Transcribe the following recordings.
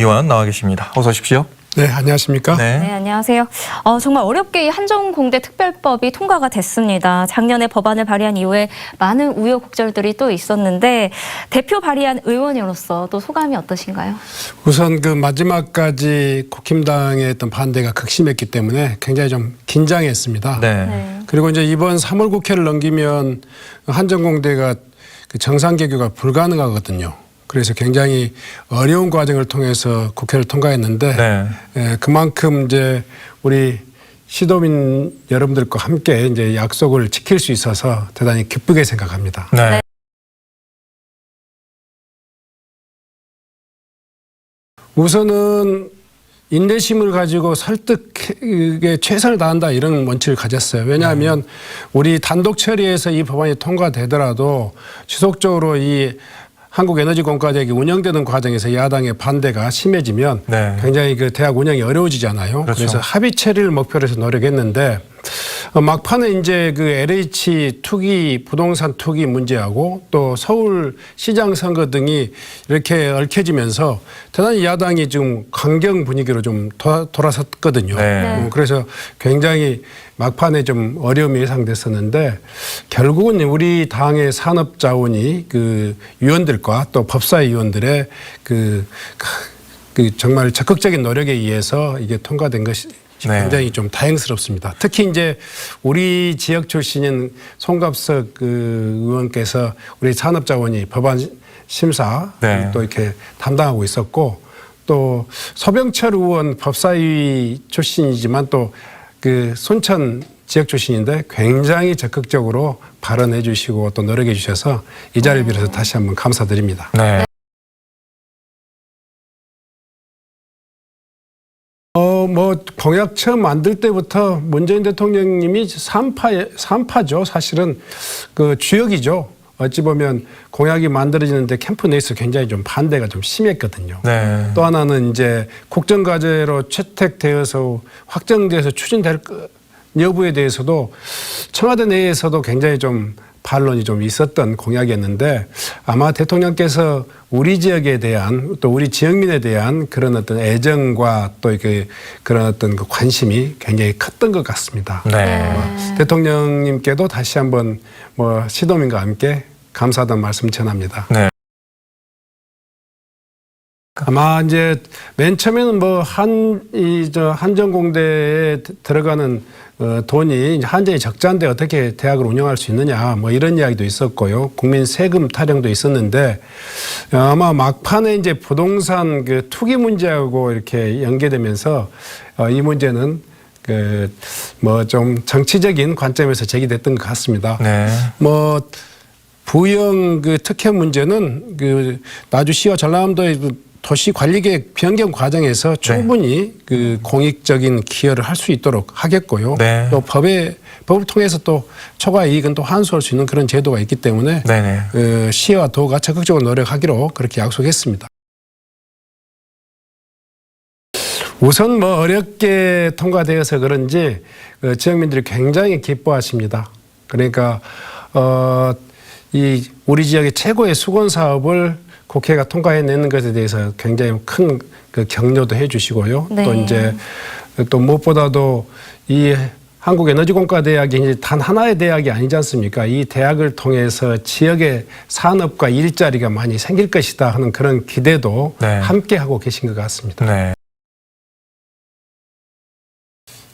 의원 나와 계십니다. 어서 오십시오. 네, 안녕하십니까? 네, 안녕하세요. 정말 어렵게 이 한정공대 특별법이 통과가 됐습니다. 작년에 법안을 발의한 이후에 많은 우여곡절들이 또 있었는데 대표 발의한 의원으로서 또 소감이 어떠신가요? 우선 그 마지막까지 국힘당의 어떤 반대가 극심했기 때문에 굉장히 좀 긴장했습니다. 네. 그리고 이제 이번 3월 국회를 넘기면 한정공대가 그 정상 개교가 불가능하거든요. 그래서 굉장히 어려운 과정을 통해서 국회를 통과했는데 그만큼 이제 우리 시도민 여러분들과 함께 이제 약속을 지킬 수 있어서 대단히 기쁘게 생각합니다. 네. 우선은 인내심을 가지고 설득에 최선을 다한다 이런 원칙을 가졌어요. 왜냐하면 우리 단독 처리에서 이 법안이 통과되더라도 지속적으로 이 한국에너지공과대학이 운영되는 과정에서 야당의 반대가 심해지면 굉장히 그 대학 운영이 어려워지잖아요. 그렇죠. 그래서 합의 처리를 목표로 해서 노력했는데 막판에 이제 그 LH 투기 부동산 투기 문제하고 또 서울시장 선거 등이 이렇게 얽혀지면서 대단히 야당이 지금 강경 분위기로 좀 돌아섰거든요. 그래서 굉장히 막판에 좀 어려움이 예상됐었는데 결국은 우리 당의 산업 자원이 그 위원들과 또 법사위 위원들의 그 정말 적극적인 노력에 의해서 이게 통과된 것이 굉장히 좀 다행스럽습니다. 특히 이제 우리 지역 출신인 송갑석 그 의원께서 우리 산업자원이 법안 심사 또 이렇게 담당하고 있었고 또 소병철 의원 법사위 출신이지만 또 그 순천 지역 출신인데 굉장히 적극적으로 발언해 주시고 또 노력해 주셔서 이 자리를 빌어서 다시 한번 감사드립니다. 뭐 공약 처음 만들 때부터 문재인 대통령님이 삼파죠. 사실은 그 주역이죠. 어찌 보면 공약이 만들어지는데 캠프 내에서 굉장히 좀 반대가 좀 심했거든요. 또 하나는 이제 국정과제로 채택되어서 확정돼서 추진될 여부에 대해서도 청와대 내에서도 굉장히 좀 반론이 좀 있었던 공약이었는데 아마 대통령께서 우리 지역에 대한 또 우리 지역민에 대한 그런 어떤 애정과 또 이렇게 그런 어떤 그 관심이 굉장히 컸던 것 같습니다. 대통령님께도 다시 한번 뭐 시도민과 함께 감사하다는 말씀 전합니다. 아마 이제 맨 처음에는 뭐 한정공대에 들어가는 돈이 한정이 적자인데 어떻게 대학을 운영할 수 있느냐 뭐 이런 이야기도 있었고요. 국민 세금 타령도 있었는데 아마 막판에 이제 부동산 그 투기 문제하고 이렇게 연계되면서 이 문제는 그 뭐 좀 정치적인 관점에서 제기됐던 것 같습니다. 뭐 부영 그 특혜 문제는 그 나주시와 전라남도의 도시 관리계획 변경 과정에서 충분히 그 공익적인 기여를 할 수 있도록 하겠고요. 또 법을 통해서 또 초과 이익은 또 환수할 수 있는 그런 제도가 있기 때문에 시와 도가 적극적으로 노력하기로 그렇게 약속했습니다. 우선 뭐 어렵게 통과되어서 그런지 지역민들이 굉장히 기뻐하십니다. 그러니까 이 우리 지역의 최고의 수건 사업을 국회가 통과해내는 것에 대해서 굉장히 큰 그 격려도 해주시고요. 또 이제 또 무엇보다도 이 한국에너지공과대학이 이제 단 하나의 대학이 아니지 않습니까? 이 대학을 통해서 지역의 산업과 일자리가 많이 생길 것이다 하는 그런 기대도 함께 하고 계신 것 같습니다.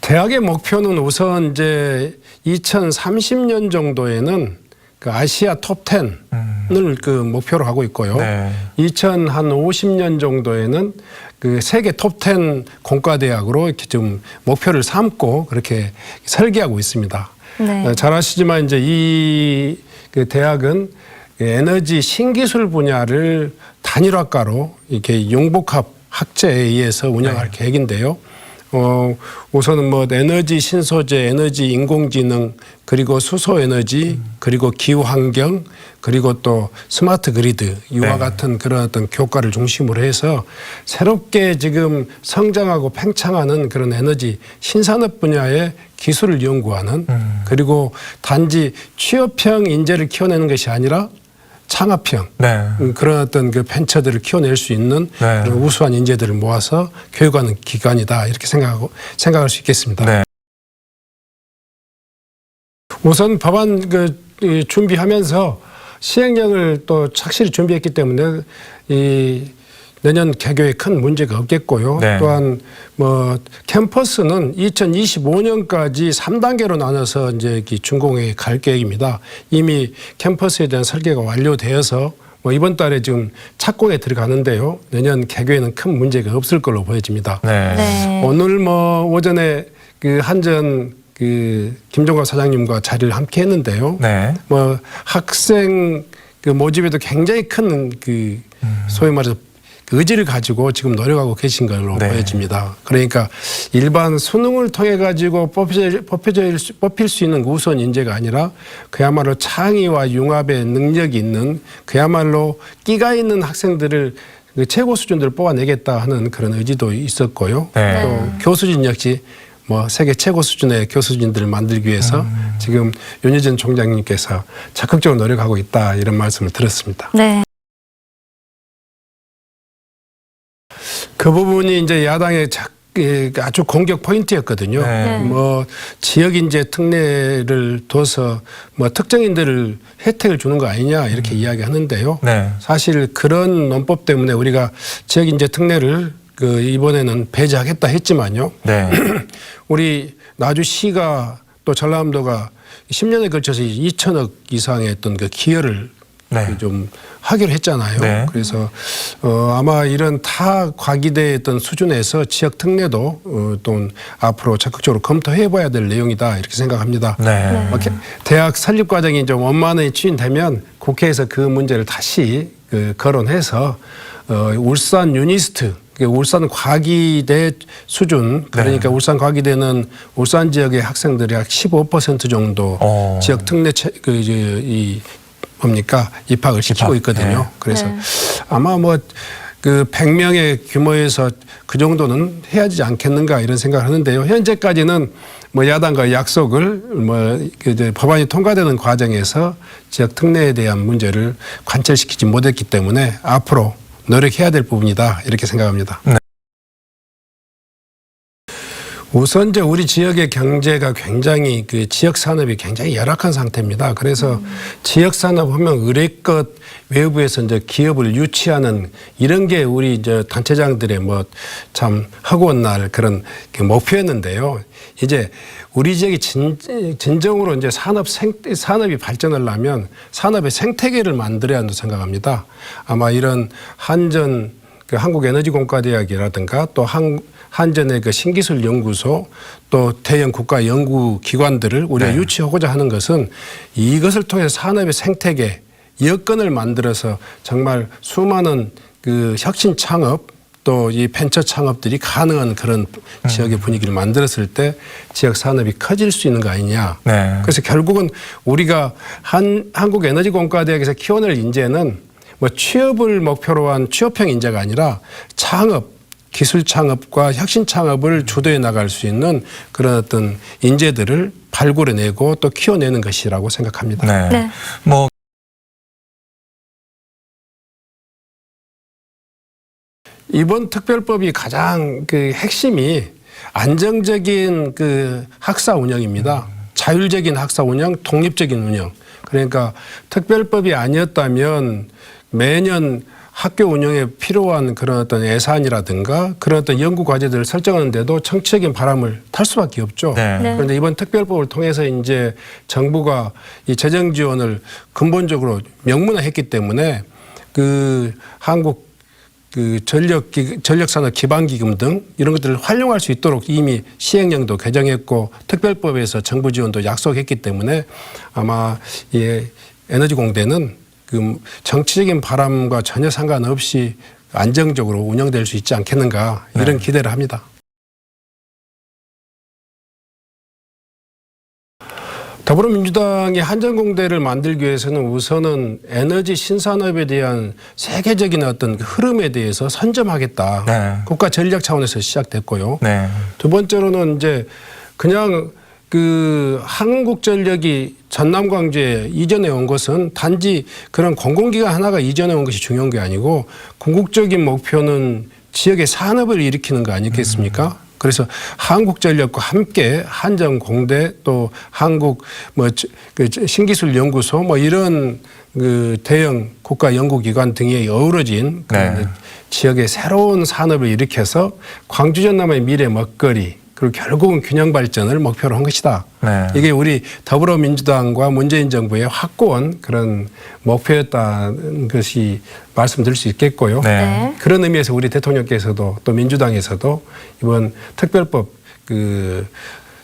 대학의 목표는 우선 이제 2030년 정도에는 그 아시아 톱 10을 그 목표로 하고 있고요. 2050년 정도에는 그 세계 톱 10 공과대학으로 이렇게 좀 목표를 삼고 그렇게 설계하고 있습니다. 잘 아시지만 이제 이 그 대학은 에너지 신기술 분야를 단일학과로 이렇게 융복합 학제에 의해서 운영할 계획인데요. 우선은 뭐 에너지 신소재, 에너지 인공지능, 그리고 수소 에너지, 그리고 기후 환경, 그리고 또 스마트 그리드 이와 같은 그런 어떤 교과를 중심으로 해서 새롭게 지금 성장하고 팽창하는 그런 에너지 신산업 분야의 기술을 연구하는 그리고 단지 취업형 인재를 키워내는 것이 아니라 창업형 네. 그런 어떤 그 벤처들을 키워낼 수 있는 네. 그런 우수한 인재들을 모아서 교육하는 기관이다 이렇게 생각할 수 있겠습니다. 네. 우선 법안 준비하면서 시행령을 또 착실히 준비했기 때문에 이 내년 개교에 큰 문제가 없겠고요. 네. 또한 뭐 캠퍼스는 2025년까지 3단계로 나눠서 이제 준공에 갈 계획입니다. 이미 캠퍼스에 대한 설계가 완료되어서 뭐 이번 달에 지금 착공에 들어가는데요. 내년 개교에는 큰 문제가 없을 걸로 보여집니다. 네. 네. 오늘 뭐 오전에 그 한전 김종갑 사장님과 자리를 함께 했는데요. 네. 뭐 학생 모집에도 굉장히 큰 소위 말해서 의지를 가지고 지금 노력하고 계신 걸로 네. 보여집니다. 그러니까 일반 수능을 통해 가지고 뽑힐 수 있는 우선 인재가 아니라 그야말로 창의와 융합의 능력이 있는 그야말로 끼가 있는 학생들을 최고 수준들을 뽑아내겠다 하는 그런 의지도 있었고요. 네. 또 교수진 역시 뭐 세계 최고 수준의 교수진들을 만들기 위해서 지금 윤여준 총장님께서 적극적으로 노력하고 있다 이런 말씀을 들었습니다. 네. 그 부분이 이제 야당의 아주 공격 포인트였거든요. 네. 뭐 지역 인재 특례를 둬서 뭐 특정인들을 혜택을 주는 거 아니냐 이렇게 이야기하는데요. 네. 사실 그런 논법 때문에 우리가 지역 인재 특례를 이번에는 배제하겠다 했지만요. 네. 우리 나주시가 또 전라남도가 10년에 걸쳐서 2천억 이상의 어떤 기여를 네. 좀 하기로 했잖아요. 네. 그래서 아마 이런 타 과기대의 어떤 수준에서 지역 특례도 또 앞으로 적극적으로 검토해봐야 될 내용이다 이렇게 생각합니다. 네. 대학 설립 과정이 좀 원만히 추진되면 국회에서 그 문제를 다시 거론해서 울산 유니스트 울산 과기대 수준 그러니까 네. 울산 과기대는 울산 지역의 학생들이 약 15% 정도 지역 특례 입학을 시키고 있거든요. 네. 그래서 네. 아마 뭐 100명의 규모에서 그 정도는 해야 되지 않겠는가 이런 생각을 하는데요. 현재까지는 뭐 야당과 약속을 이제 법안이 통과되는 과정에서 지역 특례에 대한 문제를 관철시키지 못했기 때문에 앞으로 노력해야 될 부분이다 이렇게 생각합니다. 네. 우선 이제 우리 지역의 경제가 굉장히 지역 산업이 굉장히 열악한 상태입니다. 그래서 지역 산업 하면 의뢰껏 외부에서 이제 기업을 유치하는 이런 게 우리 이제 단체장들의 뭐 참 허구한 날 그런 목표였는데요. 이제 우리 지역이 진정으로 이제 산업이 발전을 하면 산업의 생태계를 만들어야 한다고 생각합니다. 아마 이런 한전 한국에너지공과대학이라든가 또 한전의 신기술 연구소 또 대형 국가 연구 기관들을 우리가 네. 유치하고자 하는 것은 이것을 통해 산업의 생태계 여건을 만들어서 정말 수많은 혁신 창업 또 이 벤처 창업들이 가능한 그런 지역의 분위기를 만들었을 때 지역 산업이 커질 수 있는 거 아니냐. 네. 그래서 결국은 우리가 한국에너지공과대학에서 키워낼 인재는 뭐 취업을 목표로 한 취업형 인재가 아니라 창업, 기술 창업과 혁신 창업을 주도해 나갈 수 있는 그런 어떤 인재들을 발굴해내고 또 키워내는 것이라고 생각합니다. 네. 네. 뭐 이번 특별법이 가장 핵심이 안정적인 학사 운영입니다. 자율적인 학사 운영, 독립적인 운영. 그러니까 특별법이 아니었다면 매년 학교 운영에 필요한 그런 어떤 예산이라든가 그런 어떤 연구 과제들을 설정하는데도 정치적인 바람을 탈 수밖에 없죠. 네. 네. 그런데 이번 특별법을 통해서 이제 정부가 이 재정 지원을 근본적으로 명문화했기 때문에 한국 전력산업 기반기금 등 이런 것들을 활용할 수 있도록 이미 시행령도 개정했고 특별법에서 정부 지원도 약속했기 때문에 아마 에너지공대는 정치적인 바람과 전혀 상관없이 안정적으로 운영될 수 있지 않겠는가 이런 기대를 합니다. 더불어민주당이 한전공대를 만들기 위해서는 우선은 에너지 신산업에 대한 세계적인 어떤 흐름에 대해서 선점하겠다. 네. 국가 전략 차원에서 시작됐고요. 네. 두 번째로는 이제 그냥 그 한국전력이 전남광주에 이전해 온 것은 단지 그런 공공기관 하나가 이전해 온 것이 중요한 게 아니고 궁극적인 목표는 지역의 산업을 일으키는 거 아니겠습니까? 그래서 한국전력과 함께 한전공대 또 한국 그 신기술연구소 뭐 이런 그 대형 국가 연구기관 등이 어우러진 네. 지역의 새로운 산업을 일으켜서 광주 전남의 미래 먹거리 그리고 결국은 균형 발전을 목표로 한 것이다. 네. 이게 우리 더불어민주당과 문재인 정부의 확고한 그런 목표였다는 것이 말씀드릴 수 있겠고요. 네. 그런 의미에서 우리 대통령께서도 또 민주당에서도 이번 특별법 그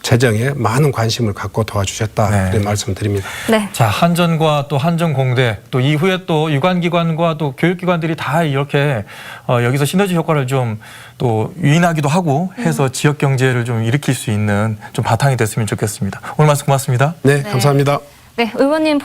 제정에 많은 관심을 갖고 도와주셨다. 네. 이런 말씀드립니다. 네. 자, 한전과 또 한전공대 또 이후에 또 유관기관과 또 교육기관들이 다 이렇게 여기서 시너지 효과를 좀 또 유인하기도 하고 해서 지역 경제를 좀 일으킬 수 있는 좀 바탕이 됐으면 좋겠습니다. 오늘 말씀 고맙습니다. 네, 감사합니다. 네, 의원님